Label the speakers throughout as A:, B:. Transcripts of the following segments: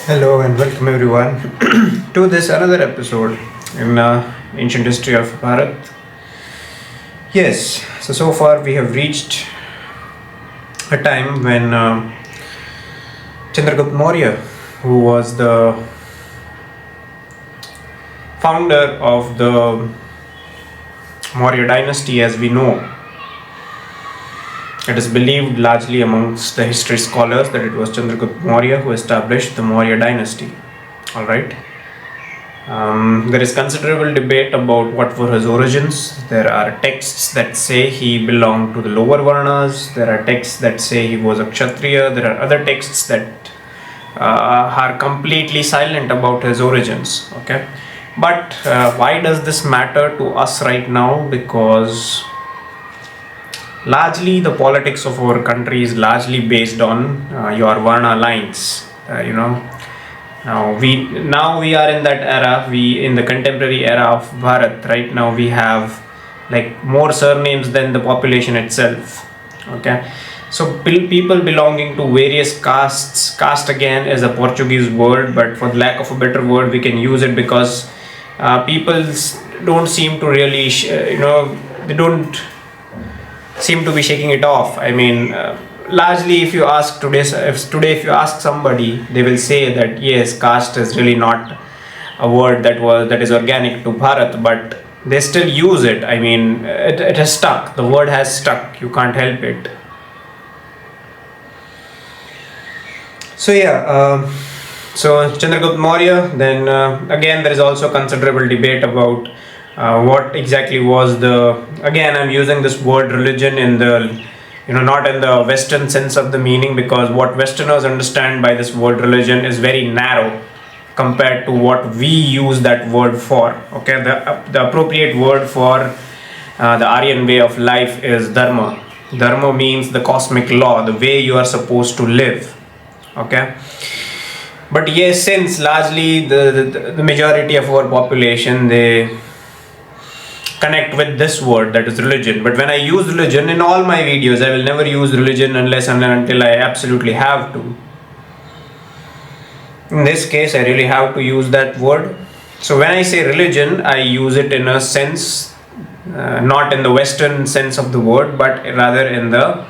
A: Hello and welcome everyone to this another episode in ancient history of Bharat. Yes, so far we have reached a time when Chandragupta Maurya, who was the founder of the Maurya dynasty as we know, it is believed largely amongst the history scholars that it was Chandragupta Maurya who established the Maurya dynasty. All right. There is considerable debate about what were his origins. There are texts that say he belonged to the lower Varnas. There are texts that say he was a Kshatriya. There are other texts that are completely silent about his origins. Okay, but why does this matter to us right now? Because largely the politics of our country is largely based on your Varna lines. Now we are in that era. We in the contemporary era of Bharat. Right now we have like more surnames than the population itself. Okay, so people belonging to various castes. Caste again is a Portuguese word, but for lack of a better word, we can use it because people don't seem to really, they don't seem to be shaking it off. I mean, largely, if you ask if you ask somebody, they will say that yes, caste is really not a word that is organic to Bharat, but they still use it. I mean, it has stuck. The word has stuck. You can't help it. So yeah. So Chandragupta Maurya. Then again, there is also considerable debate about what exactly was the. Again, I'm using this word religion in the, not in the Western sense of the meaning, because what Westerners understand by this word religion is very narrow compared to what we use that word for. Okay, the appropriate word for the Aryan way of life is dharma. Dharma means the cosmic law, the way you are supposed to live. Okay, but yes, since largely the majority of our population, they connect with this word, that is religion. But when I use religion in all my videos, I will never use religion unless and until I absolutely have to. In this case, I really have to use that word. So when I say religion, I use it in a sense, not in the Western sense of the word, but rather in the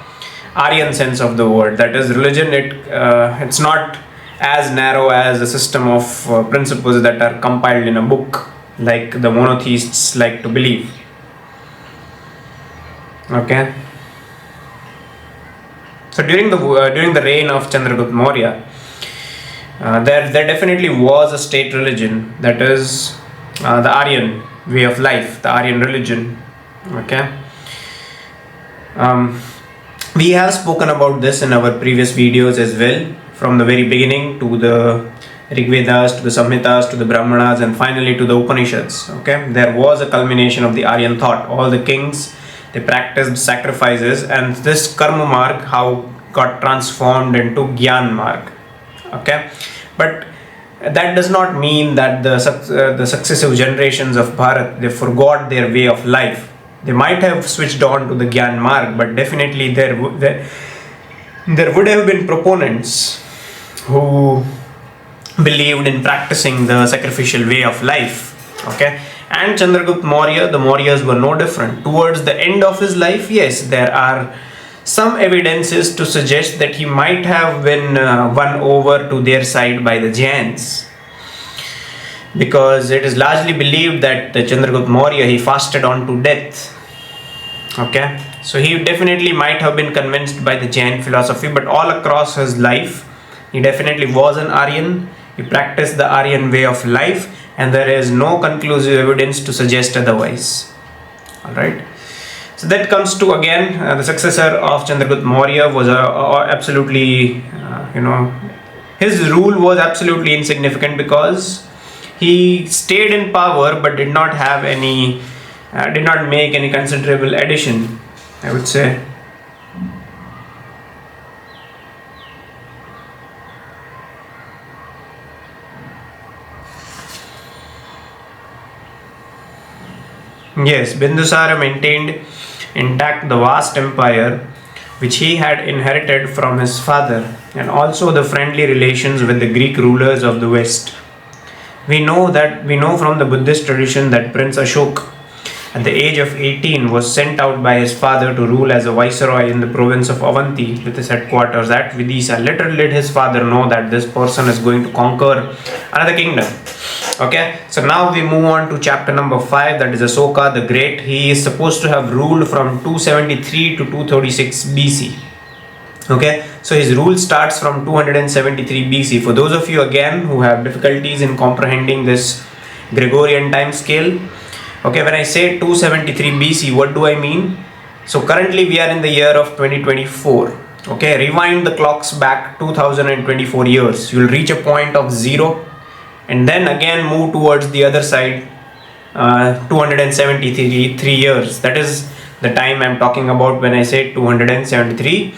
A: Aryan sense of the word. That is, religion. It's not as narrow as a system of principles that are compiled in a book, like the monotheists like to believe. Okay. So during the reign of Chandragupta Maurya, there definitely was a state religion, that is the Aryan way of life, the Aryan religion. Okay. We have spoken about this in our previous videos as well, from the very beginning to the Rig Vedas, to the Samhitas, to the Brahmanas, and finally to the Upanishads. Okay, there was a culmination of the Aryan thought. All the kings, they practiced sacrifices, and this karma marg how got transformed into Gyan marg. Okay, but that does not mean that the successive generations of Bharat, they forgot their way of life. They might have switched on to the Gyan marg, but definitely there would have been proponents who believed in practicing the sacrificial way of life. Okay, and Chandragupta Maurya, the Mauryas were no different. Towards the end of his life, yes, there are some evidences to suggest that he might have been won over to their side by the Jains, because it is largely believed that the Chandragupta Maurya, he fasted on to death. Okay, so he definitely might have been convinced by the Jain philosophy, but all across his life, he definitely was an Aryan. He practiced the Aryan way of life, and there is no conclusive evidence to suggest otherwise. Alright. So that comes to again the successor of Chandragupta Maurya was absolutely, his rule was absolutely insignificant because he stayed in power but did not make any considerable addition, I would say. Yes, Bindusara maintained intact the vast empire which he had inherited from his father, and also the friendly relations with the Greek rulers of the West. We know from the Buddhist tradition that Prince Ashok, at the age of 18, was sent out by his father to rule as a viceroy in the province of Avanti with his headquarters at Vidisha. Little did his father know that this person is going to conquer another kingdom. Okay, so now we move on to chapter number 5, that is Asoka the Great. He is supposed to have ruled from 273 to 236 BC. Okay, so his rule starts from 273 BC. For those of you again who have difficulties in comprehending this Gregorian time scale, okay, when I say 273 BC, what do I mean? So currently we are in the year of 2024. Okay, rewind the clocks back 2024 years. You will reach a point of 0 and then again move towards the other side, 273 years. That is the time I'm talking about when I say 273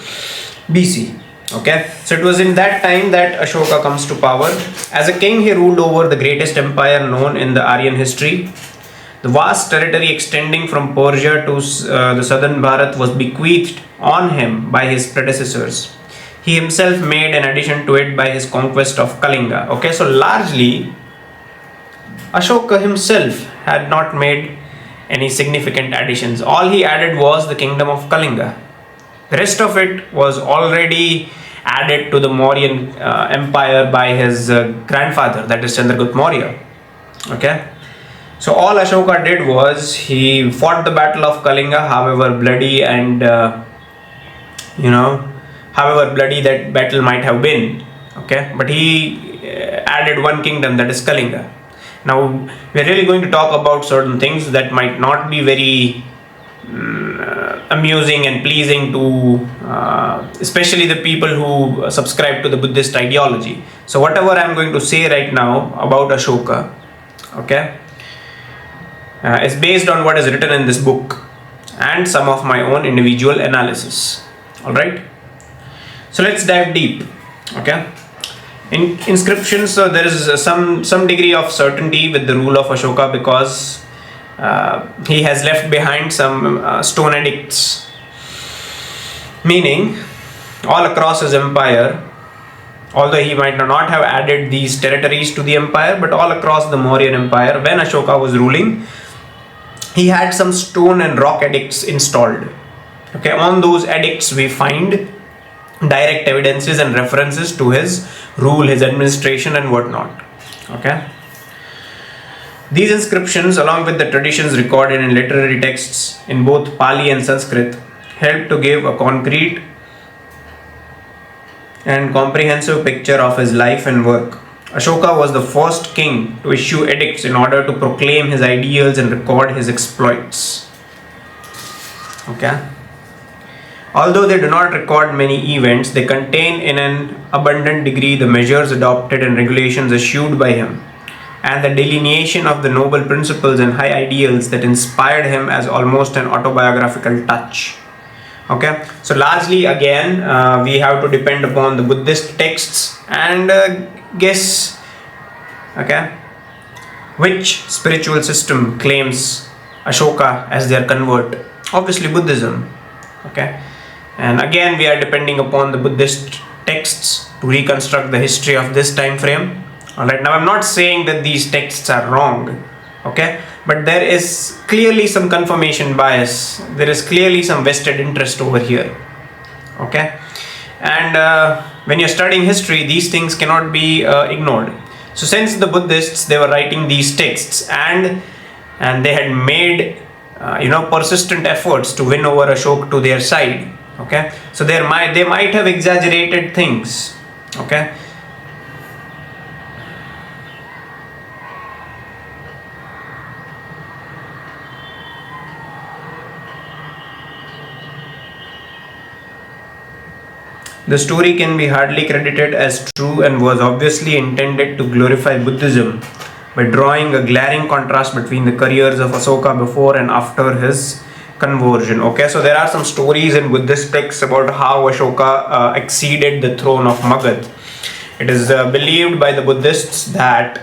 A: BC. Okay, so it was in that time that Ashoka comes to power. As a king, he ruled over the greatest empire known in the Aryan history. The vast territory extending from Persia to the southern Bharat was bequeathed on him by his predecessors. He himself made an addition to it by his conquest of Kalinga. Okay, so largely Ashoka himself had not made any significant additions. All he added was the kingdom of Kalinga. The rest of it was already added to the Mauryan empire by his grandfather, that is Chandragupta Maurya. Okay. So all Ashoka did was he fought the battle of Kalinga, however bloody and however bloody that battle might have been. Okay, but he added one kingdom, that is Kalinga. Now we are really going to talk about certain things that might not be very amusing and pleasing to especially the people who subscribe to the Buddhist ideology. So whatever I'm going to say right now about Ashoka, okay, is based on what is written in this book and some of my own individual analysis. Alright, so let's dive deep. Okay, in inscriptions, so there is some degree of certainty with the rule of Ashoka because he has left behind some stone edicts, meaning all across his empire, although he might not have added these territories to the empire, but all across the Mauryan empire when Ashoka was ruling, he had some stone and rock edicts installed. Okay, on those edicts we find direct evidences and references to his rule, his administration and whatnot. Okay, these inscriptions, along with the traditions recorded in literary texts in both Pali and Sanskrit, help to give a concrete and comprehensive picture of his life and work. Ashoka was the first king to issue edicts in order to proclaim his ideals and record his exploits. Okay. Although they do not record many events, they contain in an abundant degree the measures adopted and regulations issued by him, and the delineation of the noble principles and high ideals that inspired him as almost an autobiographical touch. Okay, so largely again we have to depend upon the Buddhist texts and guess, okay, which spiritual system claims Ashoka as their convert. Obviously Buddhism. Okay, and again we are depending upon the Buddhist texts to reconstruct the history of this time frame. Alright, now I'm not saying that these texts are wrong, okay, but there is clearly some confirmation bias, there is clearly some vested interest over here. Okay, and when you're studying history, these things cannot be ignored. So since the Buddhists, they were writing these texts and they had made persistent efforts to win over Ashok to their side. Okay, so they might have exaggerated things. Okay, the story can be hardly credited as true and was obviously intended to glorify Buddhism by drawing a glaring contrast between the careers of Ashoka before and after his conversion. Okay, so there are some stories in Buddhist texts about how Ashoka exceeded the throne of Magad. It is believed by the Buddhists that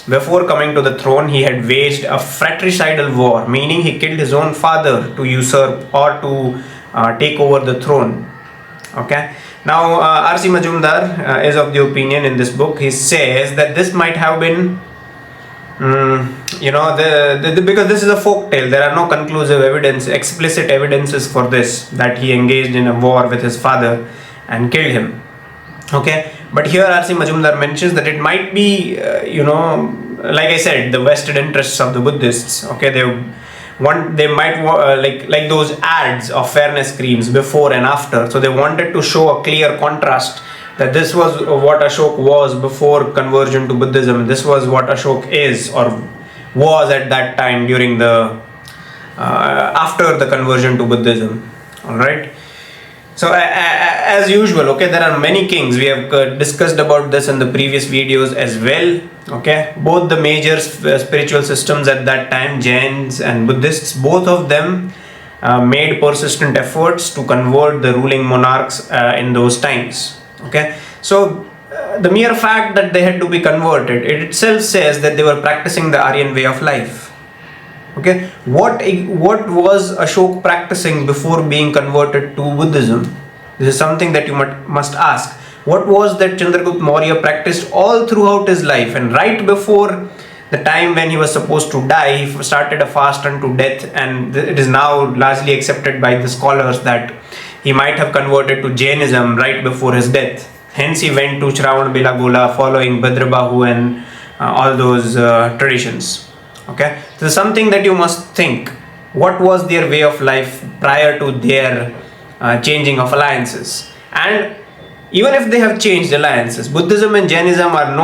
A: before coming to the throne, he had waged a fratricidal war, meaning he killed his own father to usurp or to take over the throne. Okay. Now, RC Majumdar is of the opinion in this book. He says that this might have been, because this is a folk tale. There are no conclusive evidence, explicit evidences for this, that he engaged in a war with his father and killed him. Okay. But here RC Majumdar mentions that it might be, like I said, the vested interests of the Buddhists. Okay. They might like those ads of fairness creams before and after. So they wanted to show a clear contrast that this was what Ashok was before conversion to Buddhism. This was what Ashok is or was at that time during the after the conversion to Buddhism. All right. So as usual, okay, there are many kings. We have discussed about this in the previous videos as well. Okay, both the major spiritual systems at that time, Jains and Buddhists, both of them made persistent efforts to convert the ruling monarchs in those times. Okay, so the mere fact that they had to be converted, it itself says that they were practicing the Aryan way of life. Okay, what was Ashok practicing before being converted to Buddhism? This is something that you must ask. What was that Chandragupta Maurya practiced all throughout his life, and right before the time when he was supposed to die, he started a fast unto death, and it is now largely accepted by the scholars that he might have converted to Jainism right before his death. Hence he went to Shravan Belagola following Bhadrabahu and all those traditions. Okay, so something that you must think. What was their way of life prior to their changing of alliances? And even if they have changed alliances, Buddhism and Jainism are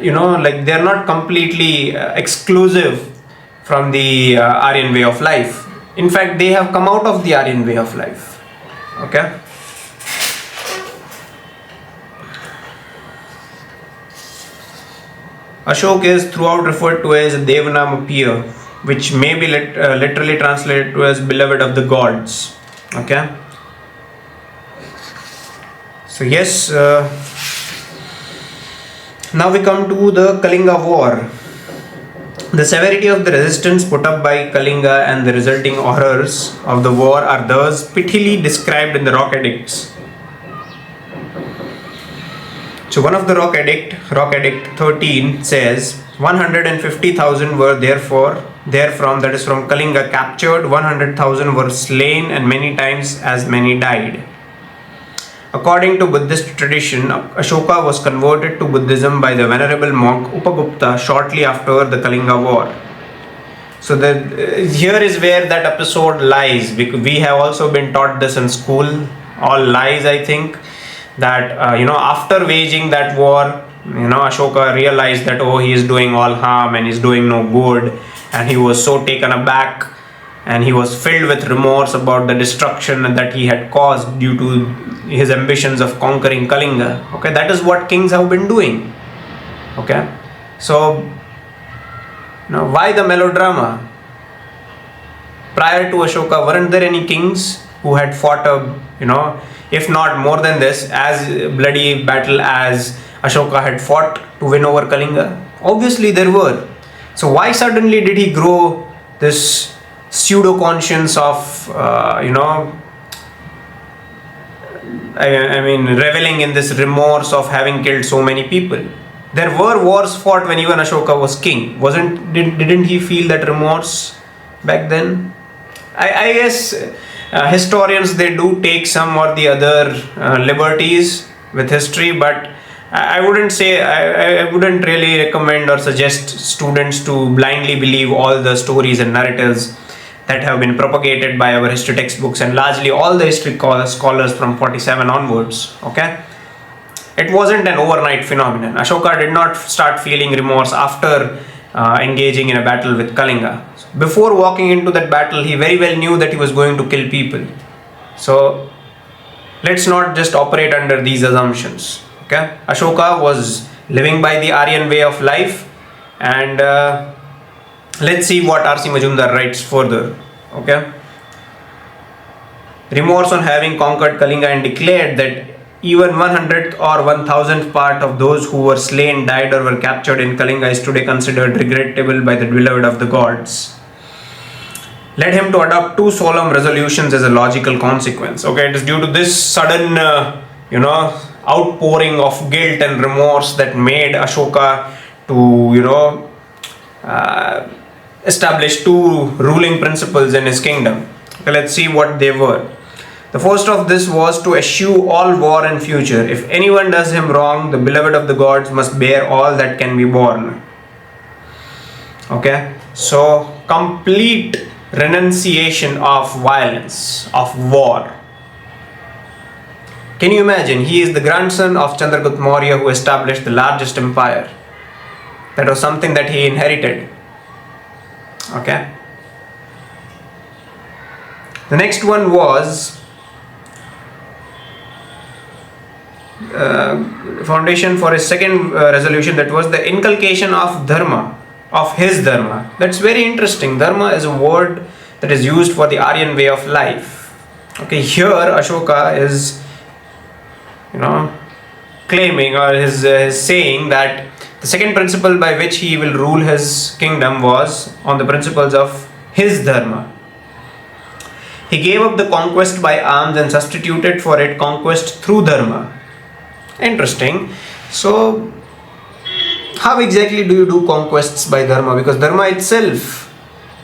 A: they are not completely exclusive from the Aryan way of life. In fact, they have come out of the Aryan way of life. Okay. Ashok is throughout referred to as Devanama Piya, which may be literally translated to as beloved of the gods. Okay. So yes, now we come to the Kalinga War. The severity of the resistance put up by Kalinga and the resulting horrors of the war are thus prettily described in the Rock Edicts. So one of the Rock Edict 13 says 150,000 were therefrom, that is from Kalinga, captured, 100,000 were slain, and many times as many died. According to Buddhist tradition, Ashoka was converted to Buddhism by the venerable monk Upagupta shortly after the Kalinga War. So here is where that episode lies, because we have also been taught this in school. All lies, I think. That after waging that war, Ashoka realized that he is doing all harm and he's doing no good, and he was so taken aback and he was filled with remorse about the destruction that he had caused due to his ambitions of conquering Kalinga. Okay, that is what kings have been doing. Okay, so now why the melodrama? Prior to Ashoka, weren't there any kings who had fought if not more than this, as bloody battle as Ashoka had fought to win over Kalinga? Obviously there were. So why suddenly did he grow this pseudo conscience of reveling in this remorse of having killed so many people? There were wars fought when even Ashoka was king. Didn't he feel that remorse back then? I guess historians, they do take some or the other liberties with history, but I wouldn't really recommend or suggest students to blindly believe all the stories and narratives that have been propagated by our history textbooks and largely all the history scholars from 47 onwards. Okay, it wasn't an overnight phenomenon. Ashoka did not start feeling remorse after engaging in a battle with Kalinga. Before walking into that battle, he very well knew that he was going to kill people. So let's not just operate under these assumptions. Okay, Ashoka was living by the Aryan way of life, and let's see what RC Majumdar writes further. Okay, remorse on having conquered Kalinga and declared that even 100th or 1000th part of those who were slain, died, or were captured in Kalinga is today considered regrettable by the beloved of the gods. led him to adopt two solemn resolutions as a logical consequence. Okay, it is due to this sudden, outpouring of guilt and remorse that made Ashoka to, establish two ruling principles in his kingdom. Okay, let's see what they were. The first of this was to eschew all war and future. If anyone does him wrong, the beloved of the gods must bear all that can be borne. Okay, so complete renunciation of violence, of war. Can you imagine? He is the grandson of Chandragupta Maurya, who established the largest empire. That was something that he inherited. Okay. The next one was foundation for his second resolution, that was the inculcation of dharma, of his dharma. That's very interesting. Dharma is a word that is used for the Aryan way of life. Okay, here Ashoka is, claiming, or is saying that the second principle by which he will rule his kingdom was on the principles of his dharma. He gave up the conquest by arms and substituted for it conquest through dharma. Interesting. So, how exactly do you do conquests by dharma? Because dharma itself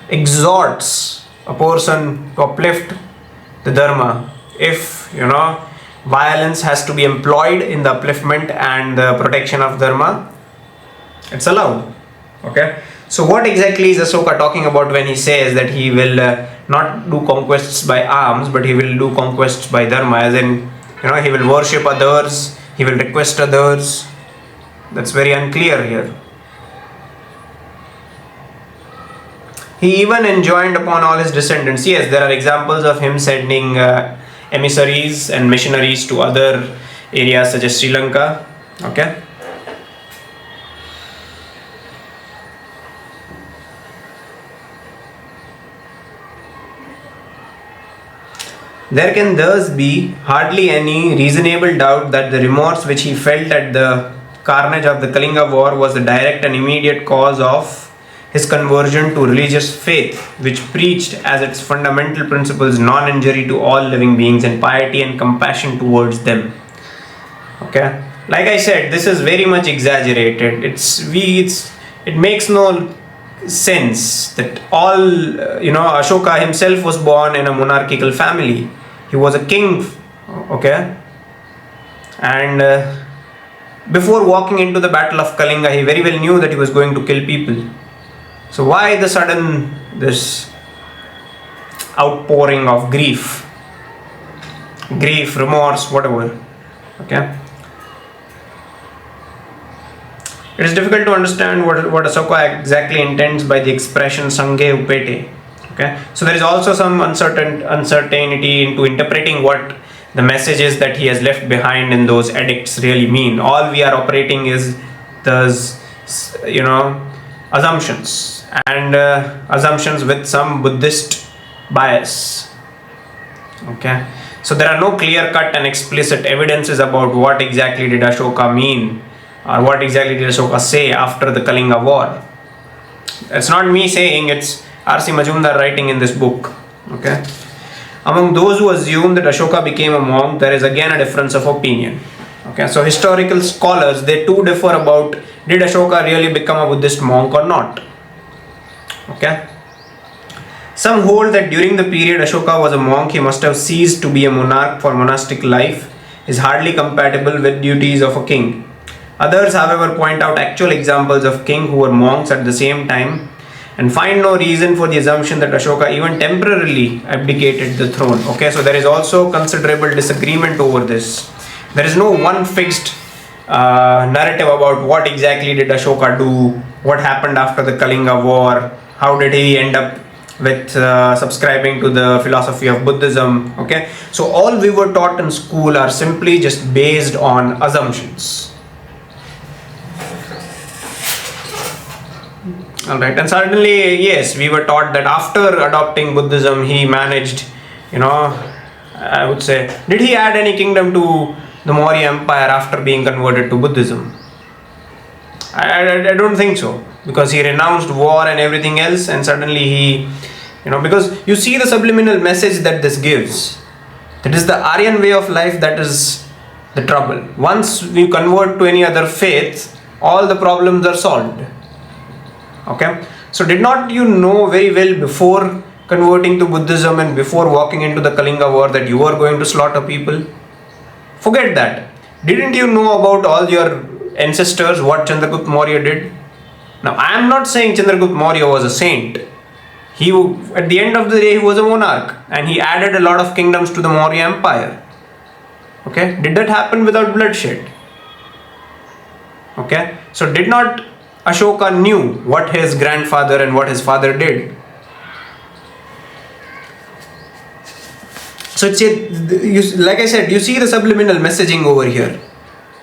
A: exhorts a person to uplift the dharma. If, violence has to be employed in the upliftment and the protection of dharma, it's allowed. Okay. So what exactly is Ashoka talking about when he says that he will not do conquests by arms, but he will do conquests by dharma? As in, he will worship others, he will request others. That's very unclear here. He even enjoined upon all his descendants. Yes, there are examples of him sending emissaries and missionaries to other areas such as Sri Lanka. Okay. There can thus be hardly any reasonable doubt that the remorse which he felt at the carnage of the Kalinga war was the direct and immediate cause of his conversion to religious faith, which preached as its fundamental principles non-injury to all living beings and piety and compassion towards them. Okay, like I said, this is very much exaggerated. It makes no sense that all Ashoka himself was born in a monarchical family. He was a king. Okay, and before walking into the battle of Kalinga, he very well knew that he was going to kill people. So why this outpouring of grief, remorse, whatever? Okay. It is difficult to understand what Ashoka exactly intends by the expression Sanghe Upete. Okay. So there is also some uncertainty into interpreting what the messages that he has left behind in those edicts really mean. All we are operating is those, assumptions, and assumptions with some Buddhist bias. Okay. So there are no clear-cut and explicit evidences about what exactly did Ashoka mean, or what exactly did Ashoka say after the Kalinga war. It's not me saying, it's RC Majumdar writing in this book. Okay. Among those who assume that Ashoka became a monk, there is again a difference of opinion. Okay, so historical scholars, they too differ about did Ashoka really become a Buddhist monk or not. Okay. Some hold that during the period Ashoka was a monk, he must have ceased to be a monarch, for monastic life is hardly compatible with duties of a king. Others, however, point out actual examples of kings who were monks at the same time and find no reason for the assumption that Ashoka even temporarily abdicated the throne. Okay, so there is also considerable disagreement over this. There is no one fixed narrative about what exactly did Ashoka do, what happened after the Kalinga war, how did he end up with subscribing to the philosophy of Buddhism. Okay, so all we were taught in school are simply just based on assumptions. Alright, and certainly, yes, we were taught that after adopting Buddhism, he managed, I would say, did he add any kingdom to the Maurya Empire after being converted to Buddhism? I don't think so, because he renounced war and everything else, and suddenly he, because you see the subliminal message that this gives. That is the Aryan way of life, that is the trouble. Once we convert to any other faith, all the problems are solved. Okay, so did not you know very well before converting to Buddhism and before walking into the Kalinga war that you were going to slaughter people? Forget that. Didn't you know about all your ancestors, what Chandragupta Maurya did? Now, I am not saying Chandragupta Maurya was a saint. He, at the end of the day, he was a monarch and he added a lot of kingdoms to the Maurya Empire. Okay, did that happen without bloodshed? Okay, so did not Ashoka knew what his grandfather and what his father did? So like I said, you see the subliminal messaging over here.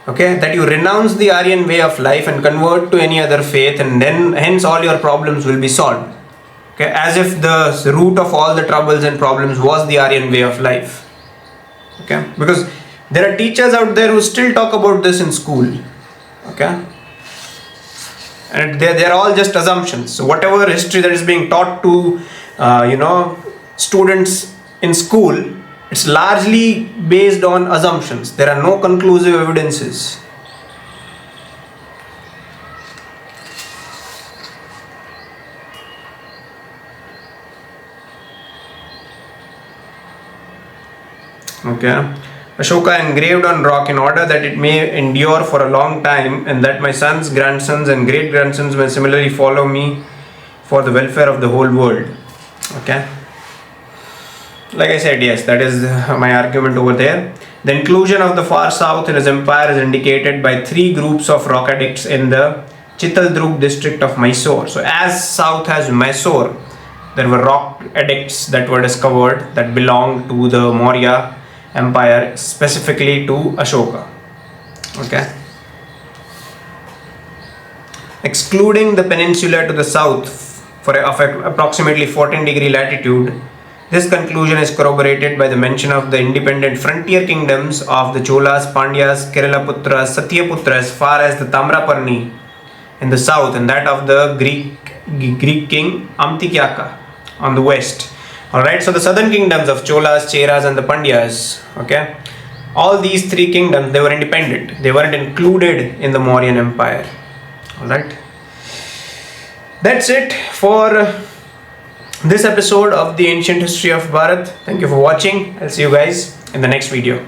A: Okay, that you renounce the Aryan way of life and convert to any other faith, and then hence all your problems will be solved. Okay, as if the root of all the troubles and problems was the Aryan way of life. Okay, because there are teachers out there who still talk about this in school. Okay, and they're all just assumptions. So whatever history that is being taught to students in school, it's largely based on assumptions. There are no conclusive evidences. Okay, Ashoka engraved on rock in order that it may endure for a long time, and that my sons, grandsons and great grandsons may similarly follow me for the welfare of the whole world. Okay, like I said, yes, that is my argument over there. The inclusion of the far south in his empire is indicated by 3 groups of rock addicts in the Chitaldrug district of Mysore. So as south as Mysore, there were rock addicts that were discovered that belonged to the Maurya Empire, specifically to Ashoka. Okay, excluding the peninsula to the south of approximately 14-degree latitude, this conclusion is corroborated by the mention of the independent frontier kingdoms of the Cholas, Pandyas, Keralaputras, Satyaputras as far as the Tamraparni in the south, and that of the Greek king Amtikyaka on the west. Alright, so the southern kingdoms of Cholas, Cheras and the Pandyas, okay, all these 3 kingdoms, they were independent. They weren't included in the Mauryan Empire. Alright, that's it for this episode of the Ancient History of Bharat. Thank you for watching. I'll see you guys in the next video.